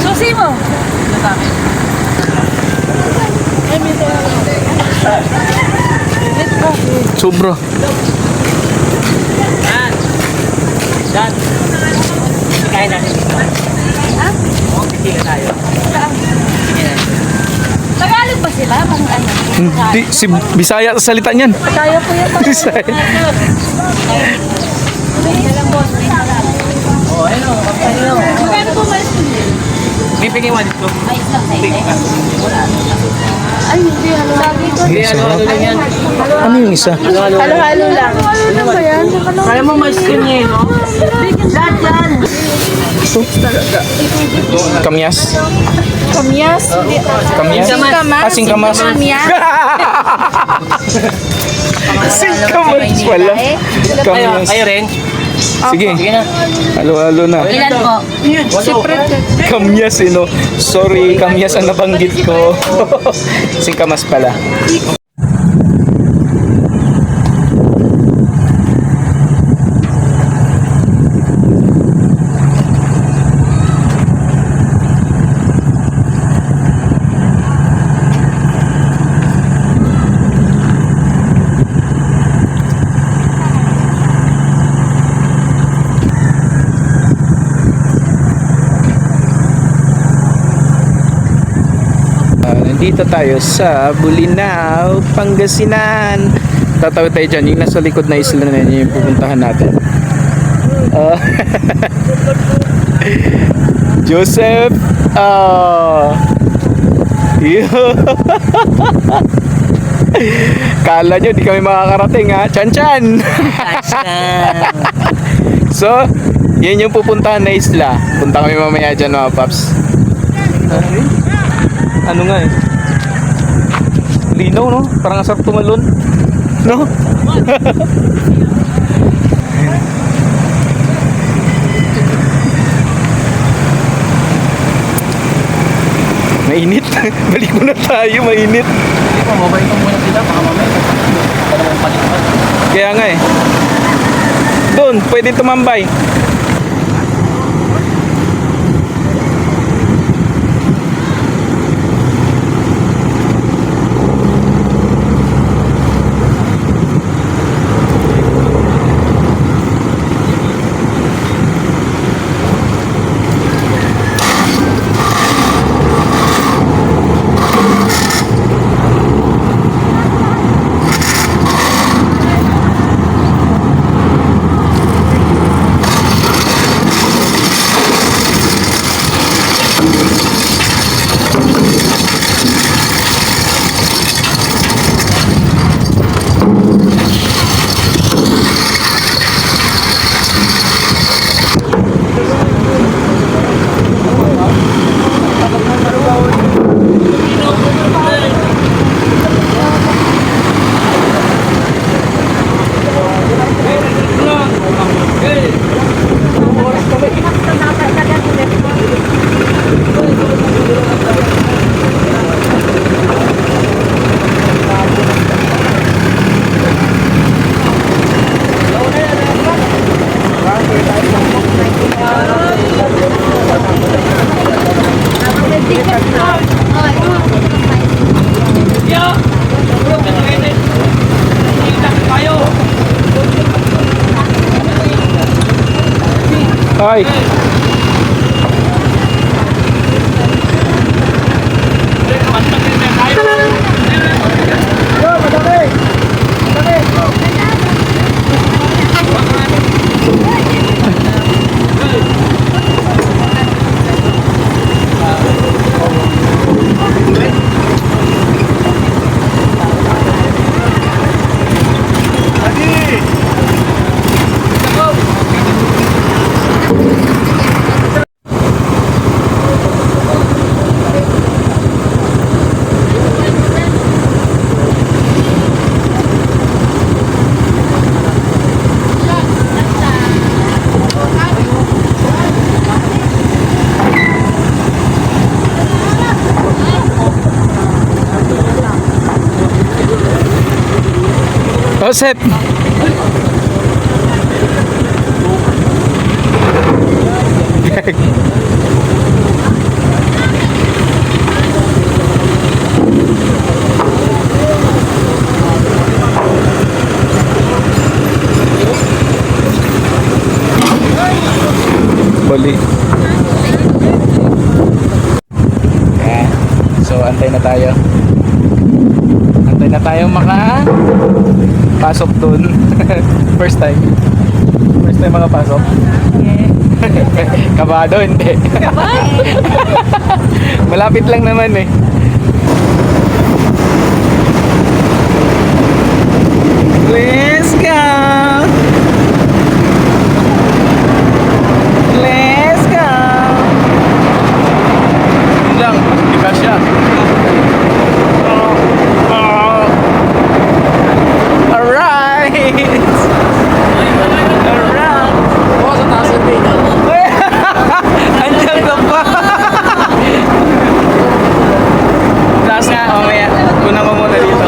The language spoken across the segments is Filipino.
Susi mo. Sobra. Dan. Kain natin. Ha? Oo, pipili tayo. Tagalog ba sila? Mga ano? Hindi, si Bisaya sa salita niyan. Kaya po yan. Bisaya. Oo, ayun o. Magkano po ba? Pipili mo dito. Ay, hindi. Sabi ko. Hindi, ano lang yan. Ano yung isa? Halo-halo lang. Ano ba yan? Kaya mo ma-skin niya, no? Lahat yan. Kamyas? Kamyas. Kamyas? Singkamas. Singkamas. Kamyas. Singkamas pala. Kamyas. Kayo rin? Sige. Sige na. Halo-halo na. Ilan po? Kamyas no? Sorry, kamyas ang nabanggit ko. Singkamas pala. Nandito tayo sa Bulinaw, Pangasinan. Tatawid tayo dyan, yung nasa likod na isla na yun yung pupuntahan natin. Joseph, kala nyo di kami makakarating ha, Chan. So, yun yung pupuntahan na isla. Punta kami mamaya dyan mga paps. Ano nga eh, linaw no? Parang asar tumalon no? Mainit. Balik muna tayo, mainit. Hindi pa, mabalik ko muna sila. Baka mamaya. Dalawang palipan. Kaya nga eh, doon, pwede tumambay. Ay. Joseph. assembly. Yan. So, antay na tayo. Antay na tayo pasok dun. First time. First time makapasok. Kabado, hindi. Malapit lang naman eh. Let's go! Let's go! Yun lang, di ba siya? Alright! Alright! Oo, sa taas ng dito. Andiyan ka pa! Taas nga, mamaya. Una mo muna dito.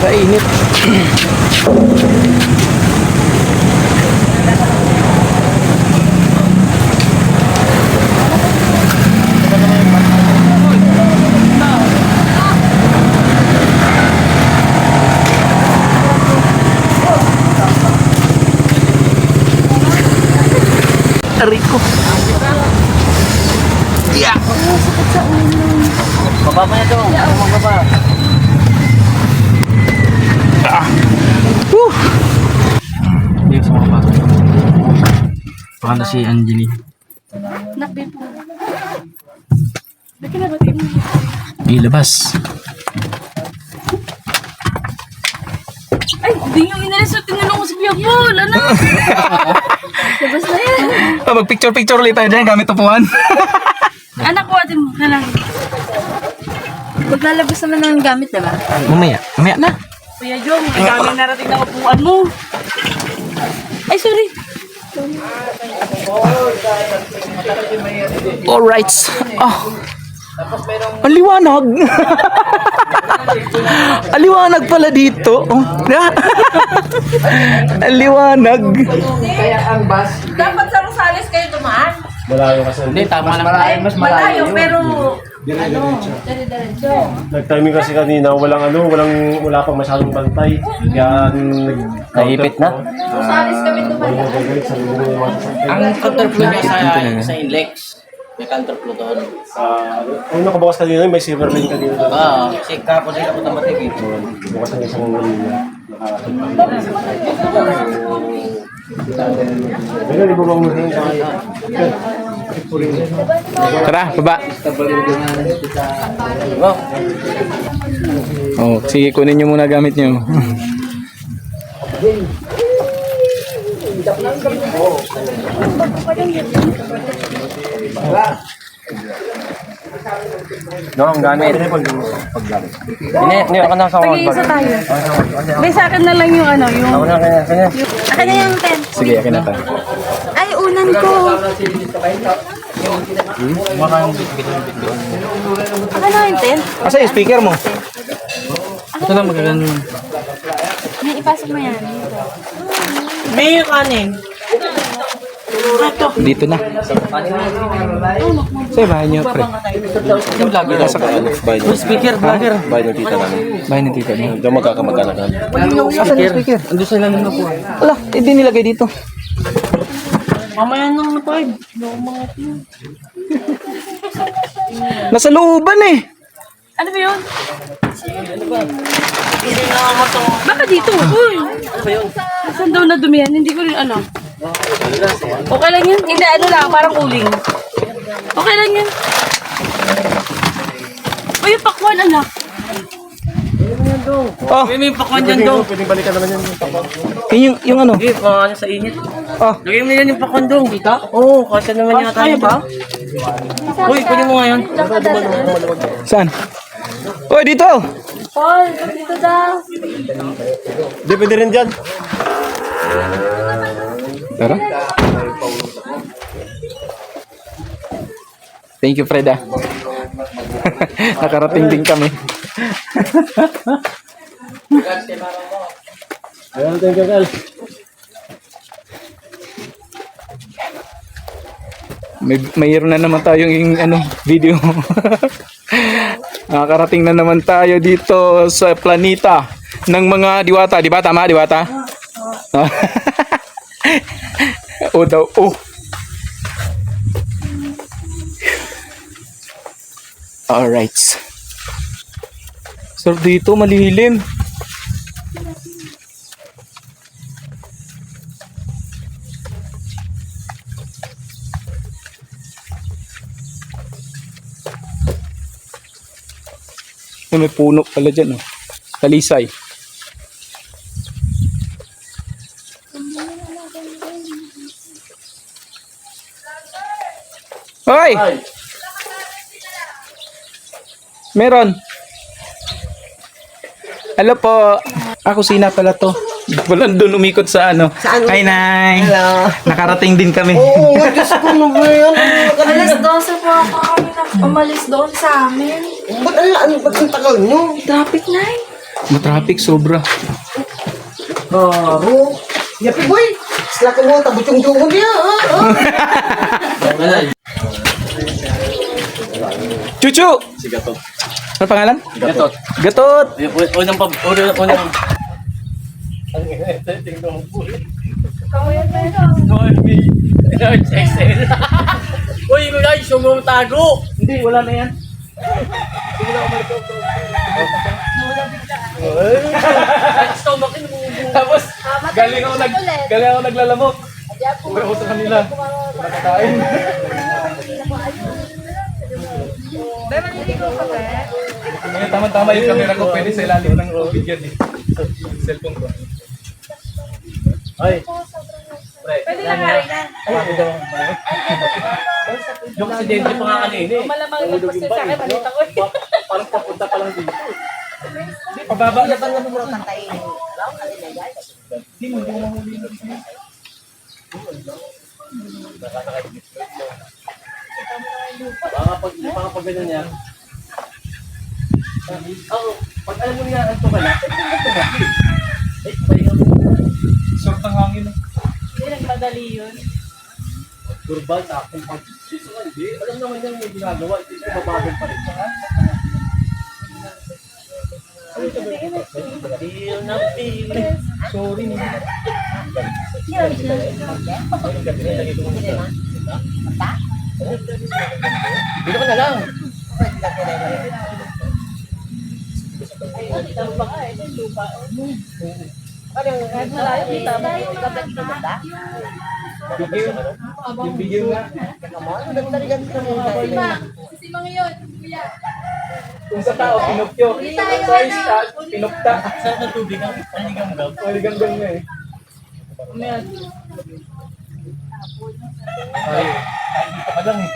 sa init. Rico. Yeah. Baba pa nito. Baba. Hindi sa mga bata. Baka na si Anjali. Nakbib mo. Bakit na batiin mo? Ilabas. Ay, hindi nyo inalis. So, tinanong ko si Kuya Paul. Ano? Labas na yan. Mag-picture-picture ulit tayo dyan gamit upuan. Anak ko, atin mo. Na lang. Maglalabas naman ng gamit, diba? Mamaya na. Kuya Jong, ang dami narating na upuan mo. Ay, sorry. Alright. Oh. Ang liwanag. Ang liwanag pala dito. Oh. Ang liwanag. Dapat sa Rosales kayo dumaan. Malayo kasi. Hindi, tama lang. Mas Malayo, pero dire-diretso. Nag-timing kasi kanina, wala pang masyadong bantay. Kaya Nahipit na. Rosales kami dumaan. Ang counterflow niya sa Inlex. May counterflow doon. Kung nakabukas kanina, may silver lane kanina. Oo. Kasi kapon sila ko tamatik eh. Bukas ang isang linya. Ayun, ibabang mo rin kaya. Tara, baba. Oh, sige, kunin nyo muna gamit nyo. No, ang gamit. Hindi ako nasa Tag-iisa tayo. May sa akin na lang yung ano, yung... Ako na kanya. Akin na yung pen. Sige, akin na tayo. Ay, unan ko. Akin na yung pen. Asa yung speaker mo? Ito lang magagano. May ipasok mo yan. May kanin. Dito na. Sa bahay nyo, pre. Yung vlogger. Nasa kaano? Speaker, vlogger. Bahay ng tita namin. Bahay ng tita nyo. Diyan magkakamag-anak namin. Asan yung speaker? Ando sa lang na po. Wala, hindi nilagay dito. Mamaya nang na 5. Nasa looban eh. Ano ba yun? Baka dito. Uy! Saan daw na dumihan? Hindi ko rin ano. Okay lang yun? Hindi, ano lang, parang uling. Okay lang yun. Uy, yung pakwan, anak. Oh, May pakwan dyan daw. Pwedeng balikan naman yan. yun yung ano. Sige, ano sa init. Oh, Lagay mo yan yung pakwan dong. Dito? Oo, kasi naman yata. Kaya ba? Uy, pwede mo ngayon. saan? Oh, dito. Paul, dito daw. Hindi, pwede rin dyan. Tara. Thank you, Freda. Nakarating din kami. Ayun, thank you, Kel. Mayroon na naman tayong ano, video. Nakakarating na naman tayo dito sa planeta ng mga diwata. Di ba? Tama, diwata? O daw, oh. Alright. So dito malilim. May puno pala dyan, oh. Talisay. Hoy! Meron. Hello po. Ako sina pala to. Walang doon umikot sa ano. Hi, Nay. Hello. Nakarating din kami. Alas 12 po ako kami na umalis doon sa amin. Ba't ang tagal nyo? Traffic na eh. Matraffic sobra. Ro. Yapi boy. Sila ko mo tabot yung jungon niya. Chuchu! Si Gatot. Ano pangalan? Gatot. Gatot! Unang Uy, guys, sumong tago. Hindi, wala na yan. Tapos, galing ako naglalamok. Uwi ako sa kanila. Nakakain. Ngayon, tama-tama yung camera ko. Pwede sa ilalim ng video din. Cellphone ko. Ay. Pwede na nga rin na. Yung aksidente pa nga kanina eh. Malamang nagpost sa akin, malita ko. Parang papunta pa lang dito. Pababa na pang Baka pag ganyan yan. Oo, pag alam mo niya, anto ka na, Sort ng hangin. Hindi, nagmadali yun. Gurbal, takong pag... Hindi, alam naman yan may ginagawa. Hindi ko mabagal pa rin. Feel na feel. Sorry. Dito ka na lang. Kahit malayo, kita mo. Yung video nga. Kung sa tao, pinupyo. Sa isa, pinupta. Saan ang tubig ang panigamgam? Maliganggang nga eh. Ay, dito ka lang eh.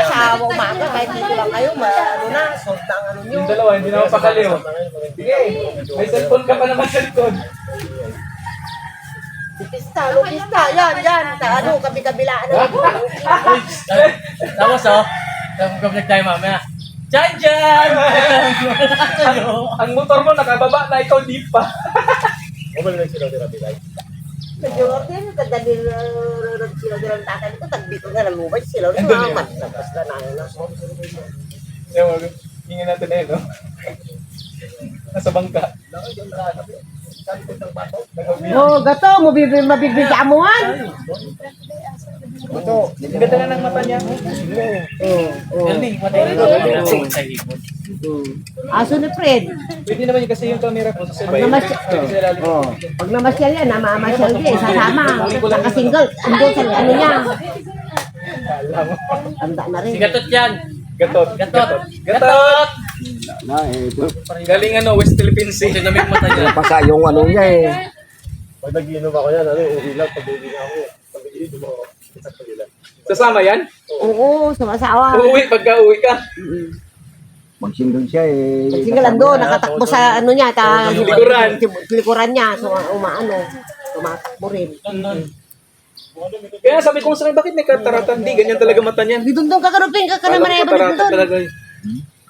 Sa umaga, kahit dito lang kayo, ano na, sort na ang ano nyo. Yung dalawa, hindi na mapakali oh. Sige, may cellphone ka pa naman cellphone. Lupista, yan. Sa ano, kabi-kabilaan na. Tapos kapag tayo mamaya. Jan! Ang motor mo nakababa na ikaw di pa. Mabal na sila tira bilay. Medyo okay, kadali sila ng tatay nito, tagbito na lumubay sila. Naman, tapos na na. Hingin natin eh, no? Nasa bangka. Oh, gato, mabibig amuan. Ang ganda na ng mata niya. Galing, matay na ito. Sa hipon. Aso ni Fred. Pwede naman yun kasi yung camera ko sa Pag namasyal, pag namasyal yan, namamasyal din, sasama. Nakasingle, andun sa ano niya. Tanda na rin. Si Gatot yan. Gatot. Gatot! Galing ano, West Philippines Sea. Ito namin mata niya. Pasa yung ano niya eh. Pag nag-iinom ako yan, uwi lang. Pag uwi na ako, pag uwi mo ako. Sa kanila. Sasama yan? Oo, sumasawa. Uuwi pagka uwi ka. Magsingle siya eh. Singalan doon, nakatakbo sa ano niya, Likuran. likuran niya, so umaano, tumatakbo rin. Kaya sabi ko sa akin, bakit may katarata? Hindi, ganyan talaga mata niyan. Di doon kakarupin, kakarama na iba ni Katarata doon. talaga eh.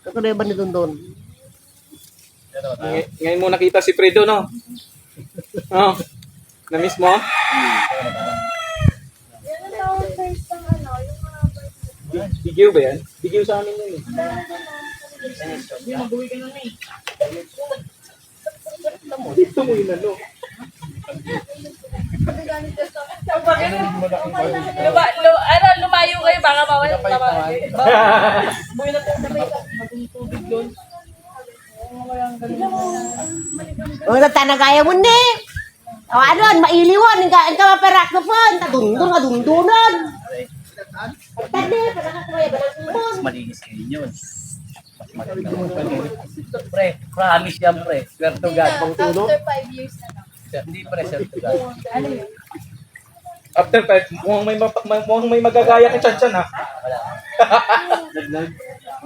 Kakarama ni doon. Ngayon mo nakita si Fredo, no? Oh. Na-miss mo? Bigyo ba yan? Bigyo sa amin yun eh. Dito mo yun ano. Lumayo kayo, baka mawala tama. O, natanagaya mo ni. O, ano, mailiwan, ang kamaperak na po, kadundunan. Tadi, parang ako may balang Mas kumon. malinis kayo yun. Mas maganda. Pre, promise yan pre. Swear to God. After 5 years na lang. Hindi pre, swear to God. After 5, mukhang may magagaya kay Chan Chan ha.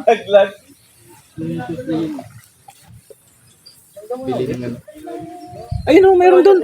Naglag. Bili ng ano. Ayun o, meron doon.